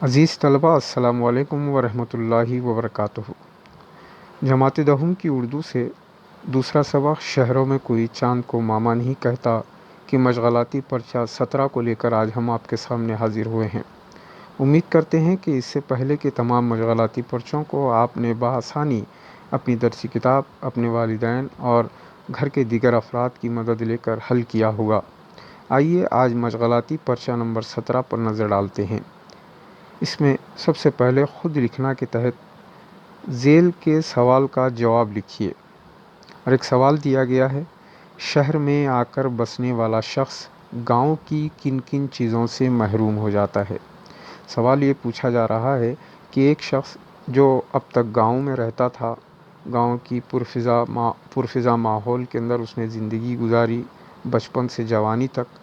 عزیز طلبہ، السلام علیکم ورحمۃ اللہ وبرکاتہ۔ جماعت دہم کی اردو سے دوسرا سبق شہروں میں کوئی چاند کو ماما نہیں کہتا کہ مشغلاتی پرچہ 17 کو لے کر آج ہم آپ کے سامنے حاضر ہوئے ہیں۔ امید کرتے ہیں کہ اس سے پہلے کے تمام مشغلاتی پرچوں کو آپ نے بآسانی اپنی درسی کتاب، اپنے والدین اور گھر کے دیگر افراد کی مدد لے کر حل کیا ہوگا۔ آئیے آج مشغلاتی پرچہ نمبر 17 پر نظر ڈالتے ہیں۔ اس میں سب سے پہلے خود لکھنا کے تحت ذیل کے سوال کا جواب لکھیے۔ اور ایک سوال دیا گیا ہے، شہر میں آ کر بسنے والا شخص گاؤں کی کن کن چیزوں سے محروم ہو جاتا ہے؟ سوال یہ پوچھا جا رہا ہے کہ ایک شخص جو اب تک گاؤں میں رہتا تھا، گاؤں کی پرفضا ماحول کے اندر اس نے زندگی گزاری، بچپن سے جوانی تک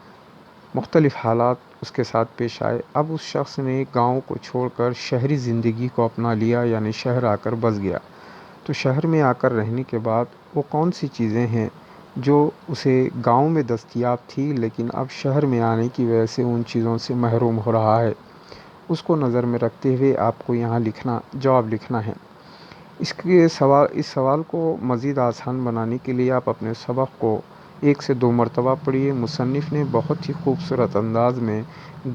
مختلف حالات اس کے ساتھ پیش آئے، اب اس شخص نے گاؤں کو چھوڑ کر شہری زندگی کو اپنا لیا، یعنی شہر آ کر بس گیا۔ تو شہر میں آ کر رہنے کے بعد وہ کون سی چیزیں ہیں جو اسے گاؤں میں دستیاب تھی لیکن اب شہر میں آنے کی وجہ سے ان چیزوں سے محروم ہو رہا ہے، اس کو نظر میں رکھتے ہوئے آپ کو یہاں جواب لکھنا ہے۔ اس سوال کو مزید آسان بنانے کے لیے آپ اپنے سبق کو 1 سے 2 مرتبہ پڑھیے۔ مصنف نے بہت ہی خوبصورت انداز میں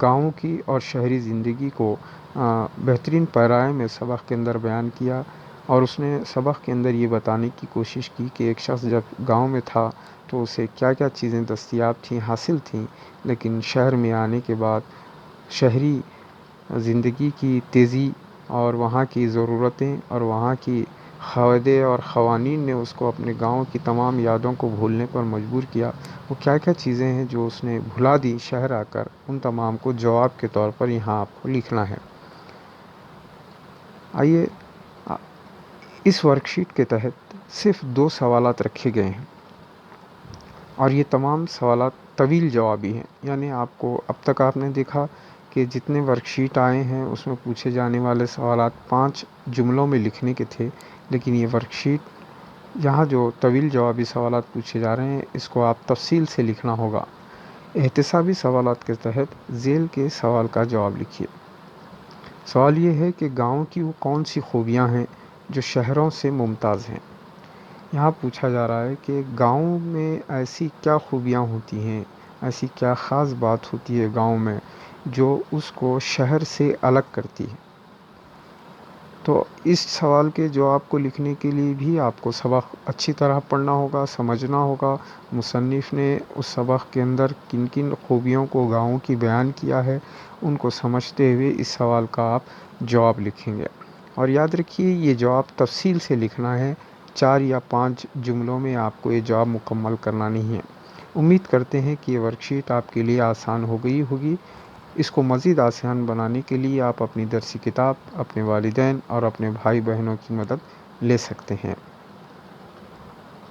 گاؤں کی اور شہری زندگی کو بہترین پیرائے میں سبق کے اندر بیان کیا، اور اس نے سبق کے اندر یہ بتانے کی کوشش کی کہ ایک شخص جب گاؤں میں تھا تو اسے کیا کیا چیزیں دستیاب تھیں، حاصل تھیں، لیکن شہر میں آنے کے بعد شہری زندگی کی تیزی اور وہاں کی ضرورتیں اور وہاں کی قاعدے اور قوانین نے اس کو اپنے گاؤں کی تمام یادوں کو بھولنے پر مجبور کیا۔ وہ کیا کیا چیزیں ہیں جو اس نے بھلا دی شہر آ کر، ان تمام کو جواب کے طور پر یہاں آپ کو لکھنا ہے۔ آئیے، اس ورک شیٹ کے تحت صرف 2 سوالات رکھے گئے ہیں، اور یہ تمام سوالات طویل جوابی ہیں، یعنی آپ کو اب تک آپ نے دیکھا کہ جتنے ورک شیٹ آئے ہیں اس میں پوچھے جانے والے سوالات 5 جملوں میں لکھنے کے تھے، لیکن یہ ورک شیٹ یہاں جو طویل جوابی سوالات پوچھے جا رہے ہیں اس کو آپ تفصیل سے لکھنا ہوگا۔ احتسابی سوالات کے تحت ذیل کے سوال کا جواب لکھیے۔ سوال یہ ہے کہ گاؤں کی وہ کون سی خوبیاں ہیں جو شہروں سے ممتاز ہیں؟ یہاں پوچھا جا رہا ہے کہ گاؤں میں ایسی کیا خوبیاں ہوتی ہیں، ایسی کیا خاص بات ہوتی ہے گاؤں میں جو اس کو شہر سے الگ کرتی ہے۔ تو اس سوال کے جواب کو لکھنے کے لیے بھی آپ کو سبق اچھی طرح پڑھنا ہوگا، سمجھنا ہوگا مصنف نے اس سبق کے اندر کن کن خوبیوں کو گاؤں کی بیان کیا ہے، ان کو سمجھتے ہوئے اس سوال کا آپ جواب لکھیں گے۔ اور یاد رکھیے یہ جواب تفصیل سے لکھنا ہے، 4 یا 5 جملوں میں آپ کو یہ جواب مکمل کرنا نہیں ہے۔ امید کرتے ہیں کہ یہ ورک شیٹ آپ کے لیے آسان ہو گئی ہوگی۔ اس کو مزید آسان بنانے کے لیے آپ اپنی درسی کتاب، اپنے والدین اور اپنے بھائی بہنوں کی مدد لے سکتے ہیں۔